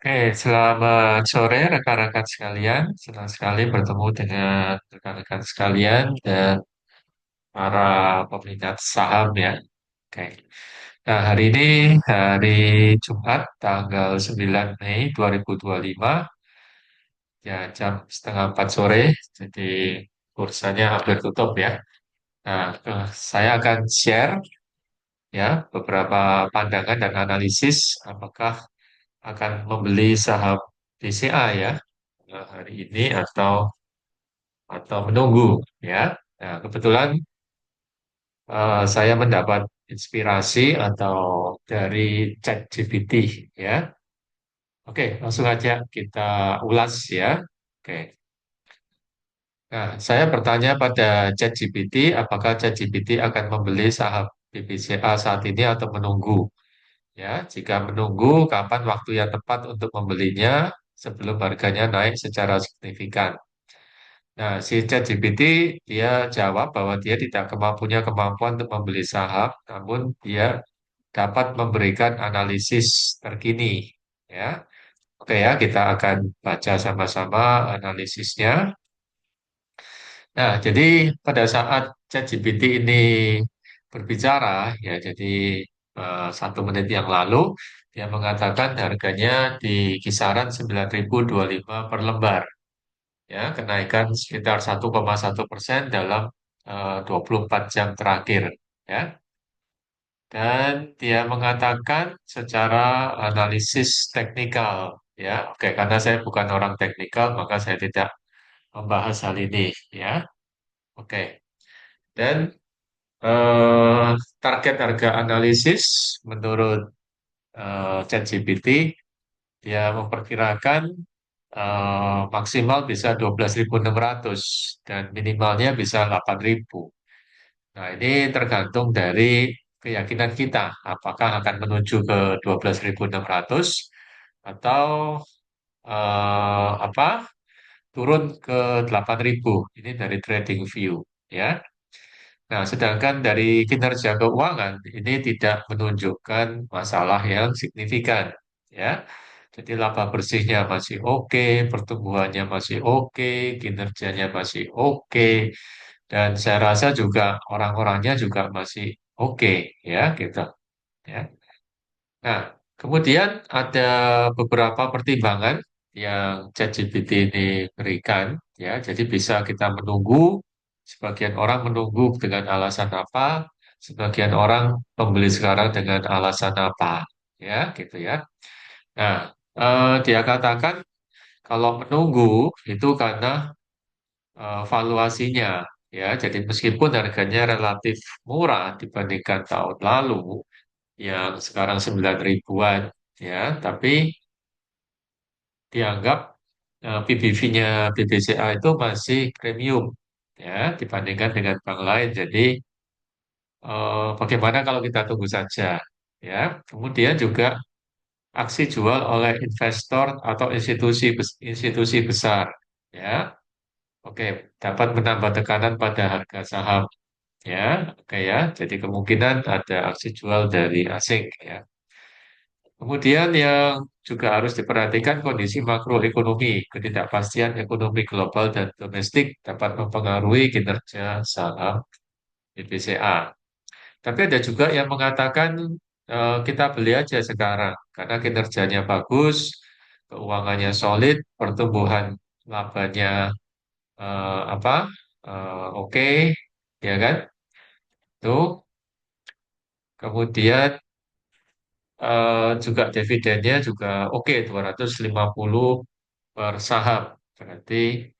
Oke, selamat sore rekan-rekan sekalian. Senang sekali bertemu dengan rekan-rekan sekalian dan para peminat saham ya. Oke. Nah, hari ini hari Jumat tanggal 9 Mei 2025 ya jam setengah 4 sore. Jadi kursanya hampir tutup ya. Nah, saya akan share ya beberapa pandangan dan analisis apakah akan membeli saham BCA ya hari ini atau menunggu ya. Nah, kebetulan saya mendapat inspirasi atau dari ChatGPT ya. Oke, langsung aja kita ulas ya. Oke. Nah, saya bertanya pada ChatGPT, apakah ChatGPT akan membeli saham BBCA saat ini atau menunggu? Ya, jika menunggu, kapan waktu yang tepat untuk membelinya sebelum harganya naik secara signifikan? Nah, si ChatGPT dia jawab bahwa dia tidak punya kemampuan untuk membeli saham, namun dia dapat memberikan analisis terkini. Ya, oke ya, kita akan baca sama-sama analisisnya. Nah, jadi pada saat ChatGPT ini berbicara, ya, jadi 1 menit yang lalu dia mengatakan harganya di kisaran 9.025 per lembar. Ya, kenaikan sekitar 1,1% dalam 24 jam terakhir, ya. Dan dia mengatakan secara analisis teknikal, ya. Oke, karena saya bukan orang teknikal, maka saya tidak membahas hal ini, ya. Oke. Dan eh, target harga analisis menurut ChatGPT, dia memperkirakan maksimal bisa 12.600 dan minimalnya bisa 8.000. Nah, ini tergantung dari keyakinan kita, apakah akan menuju ke 12.600 atau apa turun ke 8.000. Ini dari trading view, ya. Nah, sedangkan dari kinerja keuangan ini tidak menunjukkan masalah yang signifikan, ya. Jadi laba bersihnya masih oke, pertumbuhannya masih oke, kinerjanya masih oke, dan saya rasa juga orang-orangnya juga masih oke, ya gitu. Ya. Nah, kemudian ada beberapa pertimbangan yang ChatGPT ini berikan, ya. Jadi bisa kita menunggu, sebagian orang menunggu dengan alasan apa, sebagian orang membeli sekarang dengan alasan apa, ya, gitu ya. Nah, dia katakan kalau menunggu itu karena valuasinya, ya. Jadi meskipun harganya relatif murah dibandingkan tahun lalu, yang sekarang 9 ribuan, ya, tapi dianggap PBV-nya BBCA itu masih premium, ya, dibandingkan dengan bank lain. Jadi bagaimana kalau kita tunggu saja, ya. Kemudian juga aksi jual oleh investor atau institusi besar, ya. Oke, dapat menambah tekanan pada harga saham, ya. Oke ya. Jadi kemungkinan ada aksi jual dari asing, ya. Kemudian yang juga harus diperhatikan kondisi makroekonomi, ketidakpastian ekonomi global dan domestik dapat mempengaruhi kinerja saham BBCA. Tapi ada juga yang mengatakan kita beli aja sekarang karena kinerjanya bagus, keuangannya solid, pertumbuhan labanya apa oke, ya kan? Tuh. Kemudian juga dividennya juga oke 250 per saham. Berarti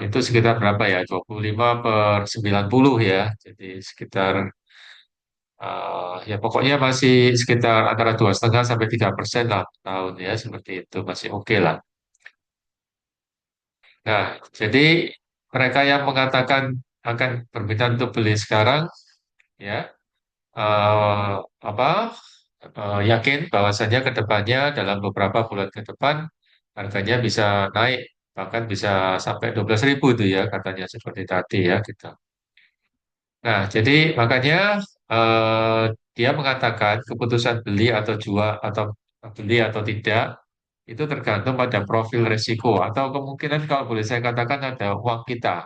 itu sekitar berapa ya? 25 per 90 ya. Jadi sekitar ya pokoknya masih sekitar antara 2,5 sampai 3% lah per tahun ya. Seperti itu masih oke lah. Nah, jadi mereka yang mengatakan akan berminat untuk beli sekarang ya eh, apa yakin bahwasannya ke depannya dalam beberapa bulan ke depan harganya bisa naik bahkan bisa sampai 12.000 itu ya katanya seperti tadi ya gitu. Nah, jadi makanya eh, dia mengatakan keputusan beli atau jual atau beli atau tidak itu tergantung pada profil risiko atau kemungkinan kalau boleh saya katakan ada uang kita,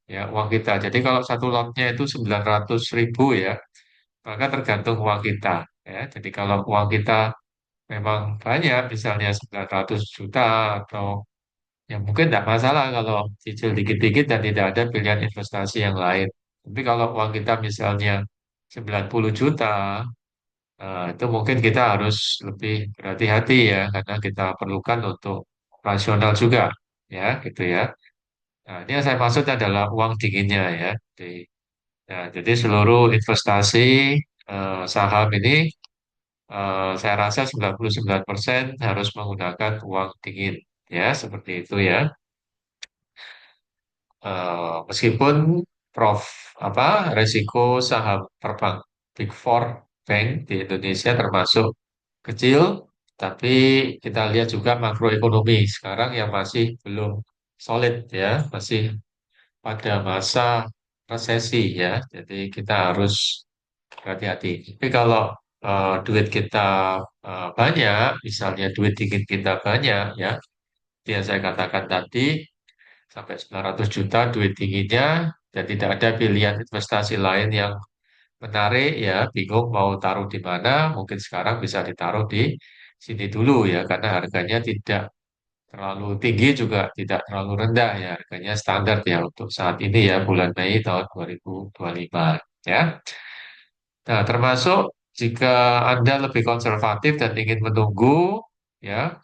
ya uang kita. Jadi kalau satu lotnya itu 900.000 ya, maka tergantung uang kita, ya. Jadi kalau uang kita memang banyak, misalnya 900 juta atau ya mungkin tidak masalah kalau cicil dikit-dikit dan tidak ada pilihan investasi yang lain. Tapi kalau uang kita misalnya 90 juta, itu mungkin kita harus lebih berhati-hati ya, karena kita perlukan untuk rasional juga, ya gitu ya. Nah, ini yang saya maksud adalah uang dinginnya ya. Jadi seluruh investasi saham ini saya rasa 99% harus menggunakan uang dingin ya, seperti itu ya. Meskipun Prof apa resiko saham perbank Big Four Bank di Indonesia termasuk kecil, tapi kita lihat juga makroekonomi sekarang yang masih belum solid ya, masih pada masa resesi ya. Jadi kita harus hati-hati. Tapi kalau duit kita banyak, misalnya duit dingin kita banyak ya, yang saya katakan tadi sampai 900 juta duit dinginnya dan tidak ada pilihan investasi lain yang menarik ya, bingung mau taruh di mana, mungkin sekarang bisa ditaruh di sini dulu ya, karena harganya tidak terlalu tinggi juga tidak terlalu rendah ya, harganya standar ya untuk saat ini ya, bulan Mei tahun 2025 ya. Nah, termasuk jika Anda lebih konservatif dan ingin menunggu ya,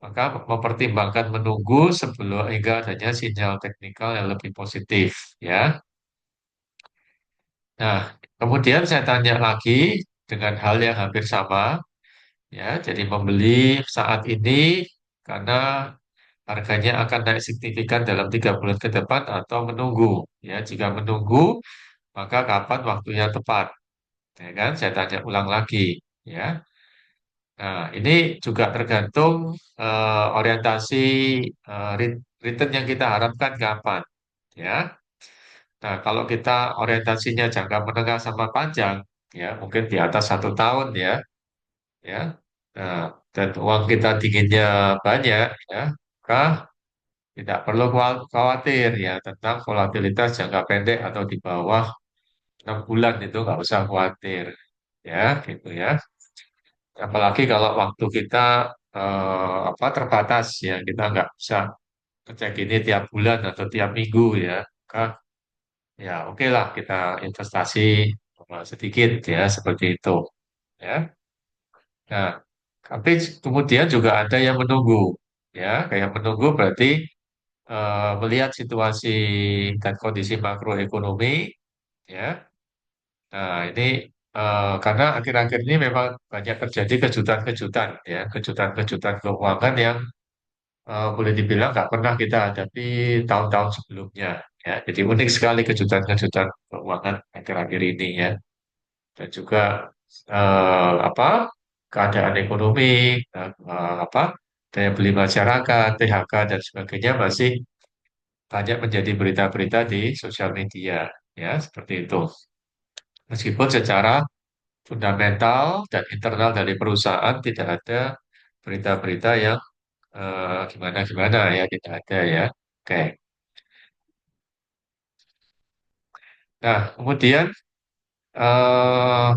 maka mempertimbangkan menunggu sebelum hingga adanya sinyal teknikal yang lebih positif ya. Nah, kemudian saya tanya lagi dengan hal yang hampir sama ya. Jadi membeli saat ini karena harganya akan naik signifikan dalam 3 bulan ke depan atau menunggu ya. Jika menunggu, maka kapan waktunya tepat? Ya kan? Saya tanya ulang lagi ya. Nah, ini juga tergantung orientasi return yang kita harapkan kapan ya. Nah, kalau kita orientasinya jangka menengah sama panjang, ya mungkin di atas 1 tahun ya. Nah, dan uang kita dinginnya banyak, ya, maka tidak perlu khawatir ya tentang volatilitas jangka pendek atau di bawah 6 bulan itu nggak usah khawatir, ya, gitu ya. Apalagi kalau waktu kita apa terbatas ya, kita nggak bisa ngecek ini tiap bulan atau tiap minggu ya. Maka ya oke lah kita investasi sedikit ya seperti itu ya. Nah, tapi kemudian juga ada yang menunggu ya, kayak menunggu berarti melihat situasi dan kondisi makroekonomi ya. Nah, ini karena akhir-akhir ini memang banyak terjadi kejutan-kejutan ya, kejutan-kejutan keuangan yang boleh dibilang nggak pernah kita hadapi tahun-tahun sebelumnya ya. Jadi unik sekali kejutan-kejutan keuangan akhir-akhir ini ya. Dan juga apa keadaan ekonomi, apa daya beli masyarakat, PHK dan sebagainya masih banyak menjadi berita-berita di sosial media ya seperti itu. Meskipun secara fundamental dan internal dari perusahaan tidak ada berita-berita yang gimana-gimana ya, tidak ada ya. Oke. Nah, kemudian eh,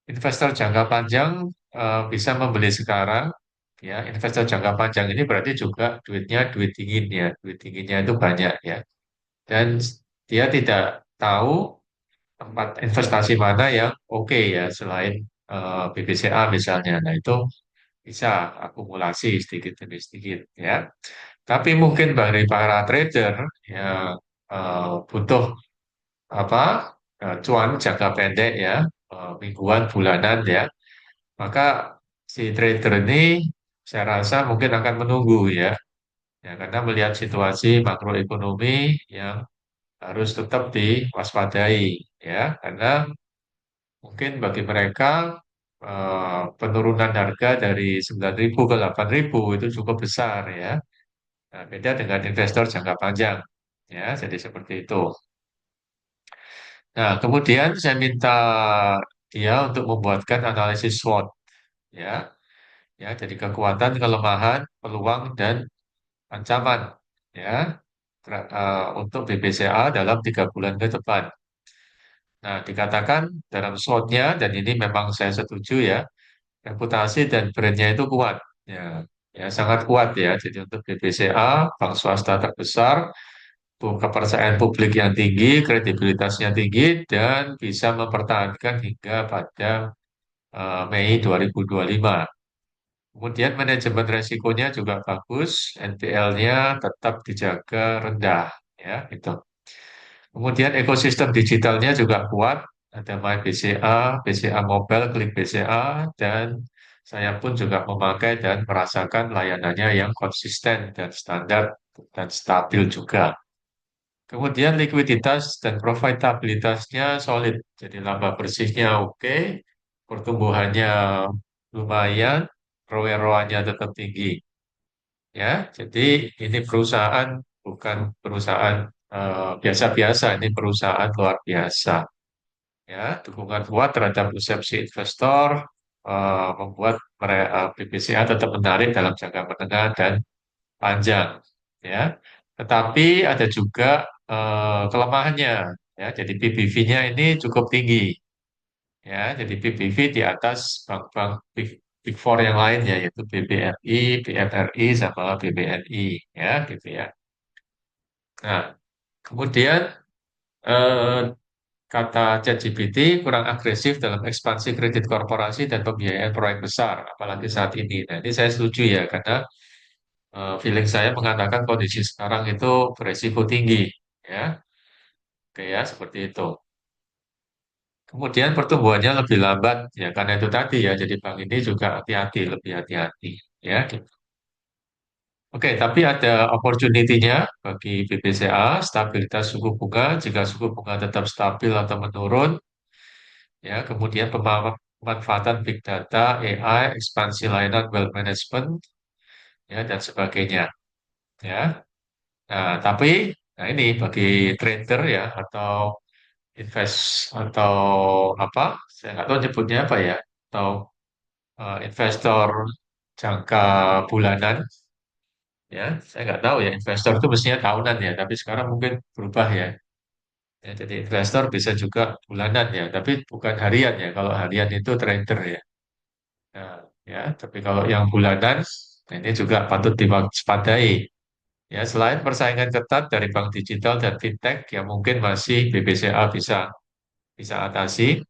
investor jangka panjang bisa membeli sekarang. Ya, investor jangka panjang ini berarti juga duitnya duit dingin ya, duit dinginnya itu banyak ya. Dan dia tidak tahu tempat investasi mana yang oke ya selain BBCA misalnya. Nah, itu bisa akumulasi sedikit demi sedikit ya. Tapi mungkin bagi para trader yang butuh apa cuan jangka pendek ya, mingguan, bulanan ya, maka si trader ini saya rasa mungkin akan menunggu ya, ya karena melihat situasi makroekonomi yang harus tetap diwaspadai ya, karena mungkin bagi mereka penurunan harga dari 9.000 ke 8.000 itu cukup besar ya. Nah, beda dengan investor jangka panjang ya, jadi seperti itu. Nah, kemudian saya minta dia untuk membuatkan analisis SWOT ya. Ya, jadi kekuatan, kelemahan, peluang dan ancaman ya untuk BBCA dalam 3 bulan ke depan. Nah, dikatakan dalam slotnya dan ini memang saya setuju ya, reputasi dan brandnya itu kuat. Ya, ya sangat kuat ya. Jadi untuk BBCA, bank swasta terbesar, kepercayaan publik yang tinggi, kredibilitasnya tinggi, dan bisa mempertahankan hingga pada Mei 2025. Kemudian manajemen resikonya juga bagus, NPL-nya tetap dijaga rendah, ya itu. Kemudian ekosistem digitalnya juga kuat, ada MyBCA, BCA Mobile, Klik BCA, dan saya pun juga memakai dan merasakan layanannya yang konsisten dan standar dan stabil juga. Kemudian likuiditas dan profitabilitasnya solid, jadi laba bersihnya oke, pertumbuhannya lumayan, ROE-nya tetap tinggi. Ya, jadi ini perusahaan bukan perusahaan biasa-biasa, ini perusahaan luar biasa. Ya, dukungan kuat terhadap persepsi investor membuat BBCA tetap menarik dalam jangka menengah dan panjang. Ya, tetapi ada juga kelemahannya. Ya, jadi PBV-nya ini cukup tinggi. Ya, jadi PBV di atas bank-bank Big Four yang lain ya, yaitu BBRI, BFRI, sama BBNI, ya, gitu ya. Nah, kemudian eh, kata ChatGPT kurang agresif dalam ekspansi kredit korporasi dan pembiayaan proyek besar, apalagi saat ini. Nah, ini saya setuju ya, karena feeling saya mengatakan kondisi sekarang itu beresiko tinggi, ya, oke ya, seperti itu. Kemudian pertumbuhannya lebih lambat, ya karena itu tadi ya, jadi bank ini juga hati-hati, lebih hati-hati, ya. Gitu. Oke, tapi ada opportunity-nya bagi BBCA, stabilitas suku bunga, jika suku bunga tetap stabil atau menurun, ya, kemudian pemanfaatan big data, AI, ekspansi layanan wealth management, ya, dan sebagainya, ya. Nah, tapi, nah ini bagi trader ya, atau invest, atau apa, saya nggak tahu nyebutnya apa ya, atau investor jangka bulanan, ya, saya nggak tahu ya, investor itu mestinya tahunan ya, tapi sekarang mungkin berubah ya. Ya, jadi investor bisa juga bulanan ya, tapi bukan harian ya. Kalau harian itu trader ya. Nah, ya, tapi kalau yang bulanan, nah ini juga patut diwaspadai. Ya, selain persaingan ketat dari bank digital dan fintech yang mungkin masih BBCA bisa bisa atasi,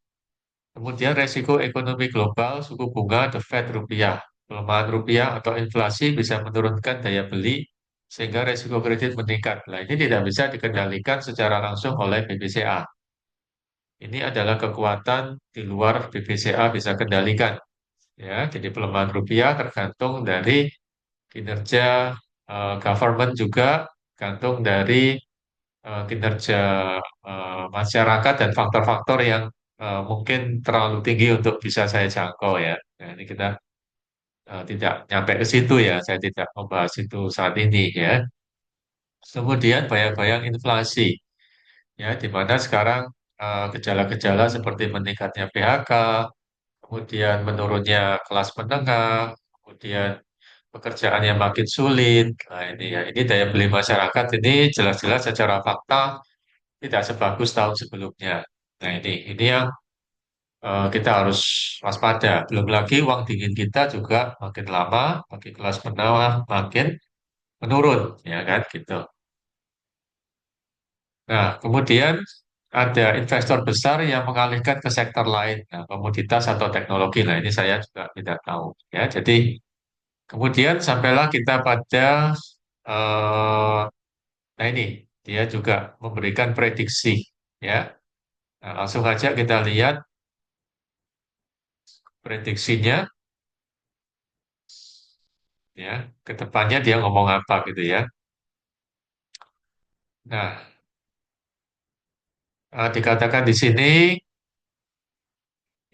kemudian resiko ekonomi global, suku bunga, the Fed rupiah, pelemahan rupiah atau inflasi bisa menurunkan daya beli sehingga resiko kredit meningkat. Nah, ini tidak bisa dikendalikan secara langsung oleh BBCA. Ini adalah kekuatan di luar BBCA bisa kendalikan. Ya, jadi pelemahan rupiah tergantung dari kinerja government juga, gantung dari kinerja masyarakat dan faktor-faktor yang mungkin terlalu tinggi untuk bisa saya jangkau ya. Nah, ini kita tidak nyampe ke situ ya, saya tidak membahas itu saat ini ya. Kemudian bayang-bayang inflasi ya, di mana sekarang gejala-gejala seperti meningkatnya PHK, kemudian menurunnya kelas menengah, kemudian pekerjaan yang makin sulit. Nah, ini ya, ini daya beli masyarakat ini jelas-jelas secara fakta tidak sebagus tahun sebelumnya. Nah, ini yang kita harus waspada. Belum lagi uang dingin kita juga makin lama, makin kelas menengah makin menurun, ya kan, gitu. Nah, kemudian ada investor besar yang mengalihkan ke sektor lain, nah, komoditas atau teknologi. Nah, ini saya juga tidak tahu. Ya, jadi kemudian sampailah kita pada eh, nah ini dia juga memberikan prediksi ya. Nah, langsung aja kita lihat prediksinya ya. Ke depannya dia ngomong apa gitu ya. Nah, dikatakan di sini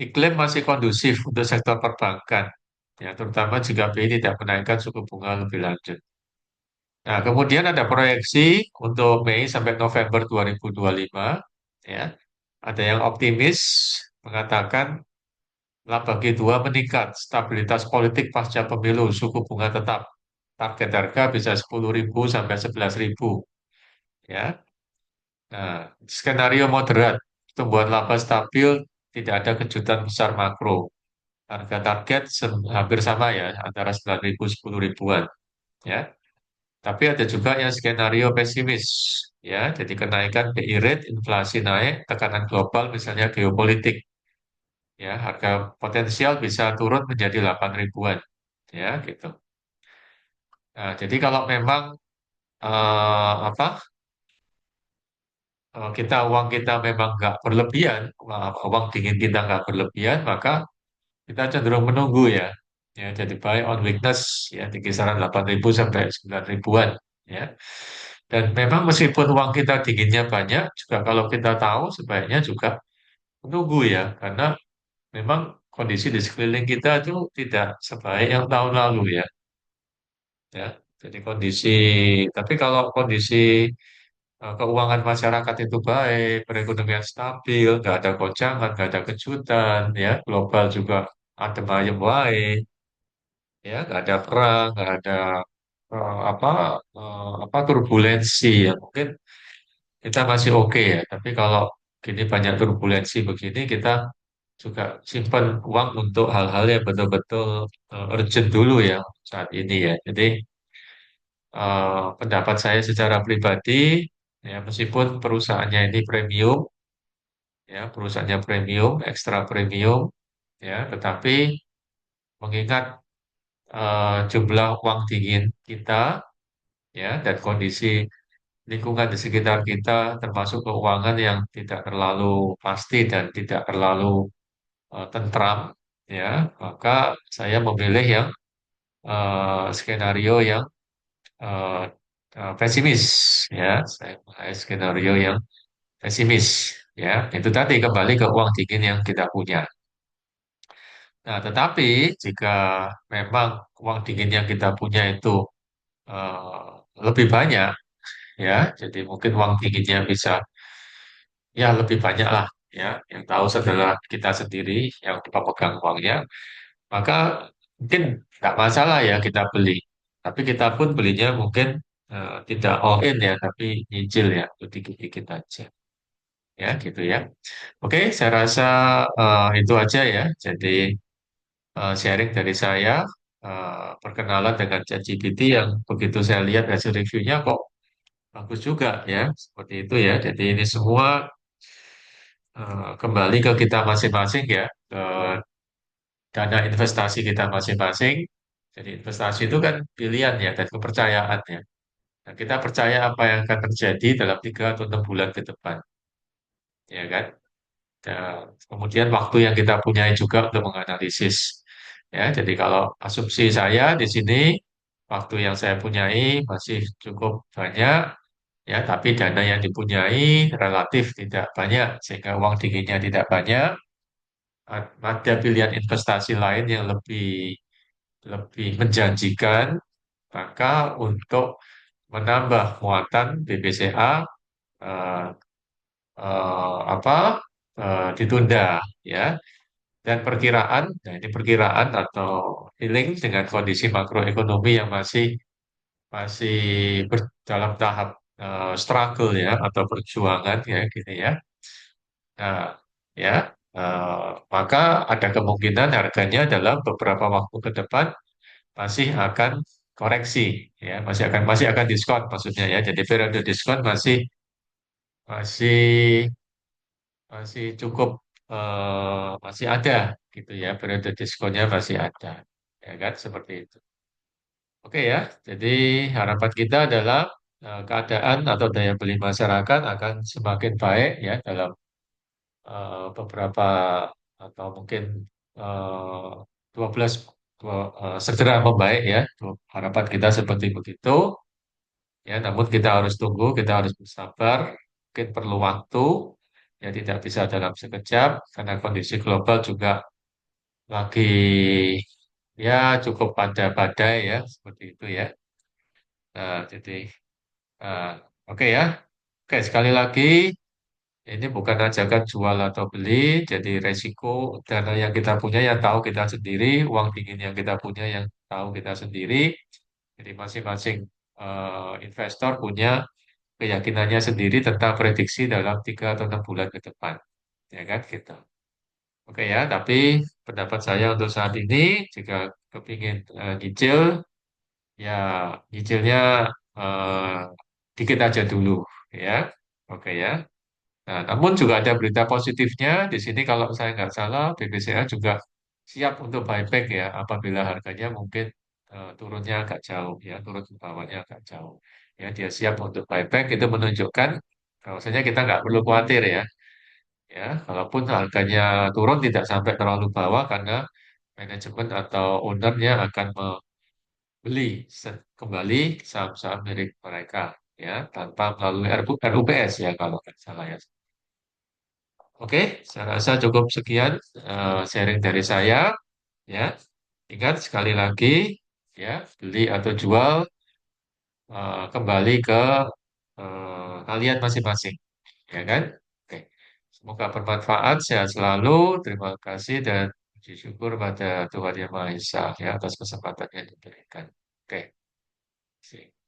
iklim masih kondusif untuk sektor perbankan ya, terutama jika BI tidak menaikkan suku bunga lebih lanjut. Nah, kemudian ada proyeksi untuk Mei sampai November 2025 ya. Ada yang optimis mengatakan Laba G2 meningkat, stabilitas politik pasca pemilu, suku bunga tetap. Target harga bisa 10.000 sampai 11.000. Ya. Nah, skenario moderat, tumbuhan laba stabil, tidak ada kejutan besar makro. Harga target hampir sama ya, antara 9.000 10 ribuan. Ya. Tapi ada juga yang skenario pesimis. Ya, jadi kenaikan BI rate, inflasi naik, tekanan global, misalnya geopolitik. Ya, harga potensial bisa turun menjadi 8 ribuan. Ya, gitu. Nah, jadi kalau memang apa uang kita memang nggak berlebihan, uang dingin kita nggak berlebihan, maka kita cenderung menunggu ya. Ya, jadi buy on weakness ya di kisaran 8.000 sampai 9 ribuan ya. Dan memang meskipun uang kita dinginnya banyak, juga kalau kita tahu sebaiknya juga menunggu ya, karena memang kondisi di sekeliling kita itu tidak sebaik yang tahun lalu ya. Ya, jadi tapi kalau kondisi keuangan masyarakat itu baik, perekonomian stabil, nggak ada goncangan, nggak ada kejutan, ya, global juga adem ayem baik, ya, nggak ada perang, nggak ada eh, apa turbulensi ya, mungkin kita masih oke ya. Tapi kalau gini banyak turbulensi begini, kita juga simpan uang untuk hal-hal yang betul-betul urgent dulu ya saat ini ya. Jadi pendapat saya secara pribadi, ya meskipun perusahaannya ini premium, ya perusahaannya premium, ekstra premium, ya, tetapi mengingat jumlah uang dingin kita, ya, dan kondisi lingkungan di sekitar kita, termasuk keuangan yang tidak terlalu pasti dan tidak terlalu tentram, ya, maka saya memilih yang skenario yang eh, pesimis, ya, saya skenario yang pesimis, ya, itu tadi kembali ke uang dingin yang kita punya. Nah, tetapi jika memang uang dingin yang kita punya itu lebih banyak, ya, jadi mungkin uang dinginnya bisa ya lebih banyak lah, ya, yang tahu adalah kita sendiri yang pemegang uangnya, maka mungkin nggak masalah ya kita beli. Tapi kita pun belinya mungkin tidak all in ya, tapi nyicil ya, dikit-dikit aja, ya, gitu ya. Oke, saya rasa itu aja ya. Jadi sharing dari saya, perkenalan dengan ChatGPT yang begitu saya lihat hasil reviewnya kok bagus juga ya, seperti itu ya. Jadi ini semua kembali ke kita masing-masing ya, ke dana investasi kita masing-masing. Jadi investasi itu kan pilihan ya dan kepercayaan ya. Nah, kita percaya apa yang akan terjadi dalam 3 atau 6 bulan ke depan, ya kan? Kemudian waktu yang kita punya juga untuk menganalisis. Ya, jadi kalau asumsi saya di sini, waktu yang saya punyai masih cukup banyak, ya, tapi dana yang dipunyai relatif tidak banyak, sehingga uang dinginnya tidak banyak. Ada pilihan investasi lain yang lebih lebih menjanjikan, maka untuk menambah muatan BBCA eh, apa ditunda ya. Dan perkiraan, nah ini perkiraan atau feeling dengan kondisi makroekonomi yang masih masih dalam tahap struggle ya atau perjuangan ya gitu ya. Nah, ya, maka ada kemungkinan harganya dalam beberapa waktu ke depan masih akan koreksi ya, masih akan diskon maksudnya ya. Jadi periode diskon masih masih masih cukup masih ada gitu ya, periode diskonnya masih ada, ya kan seperti itu. Oke ya, jadi harapan kita adalah keadaan atau daya beli masyarakat akan semakin baik ya dalam beberapa atau mungkin 12 segera membaik ya. Harapan kita seperti begitu. Ya, namun kita harus tunggu, kita harus bersabar, mungkin perlu waktu, ya tidak bisa dalam sekejap, karena kondisi global juga lagi ya cukup pada badai ya, seperti itu ya. Nah, jadi, uh, oke ya, oke sekali lagi Ini bukan ajakan jual atau beli, jadi resiko dana yang kita punya yang tahu kita sendiri, uang dingin yang kita punya yang tahu kita sendiri. Jadi masing-masing investor punya keyakinannya sendiri tentang prediksi dalam 3 atau 6 bulan ke depan, ya kan gitu. Oke ya, tapi pendapat saya untuk saat ini, jika kepingin nyicil, ya nyicilnya eh, dikit aja dulu, ya. Oke ya. Nah, namun juga ada berita positifnya di sini kalau saya nggak salah BBCA juga siap untuk buyback ya apabila harganya mungkin turunnya agak jauh ya turun ke bawahnya agak jauh ya dia siap untuk buyback itu menunjukkan bahwasanya kita nggak perlu khawatir ya kalaupun harganya turun tidak sampai terlalu bawah karena manajemen atau ownernya akan membeli kembali saham-saham milik mereka ya tanpa melalui RUPS ya kalau nggak salah ya. Oke, saya rasa cukup sekian sharing dari saya. Ya, ingat sekali lagi, ya beli atau jual kembali ke kalian masing-masing, ya kan? Oke, semoga bermanfaat, sehat selalu. Terima kasih dan puji syukur pada Tuhan Yang Maha Esa ya atas kesempatan yang diberikan. Oke, sip.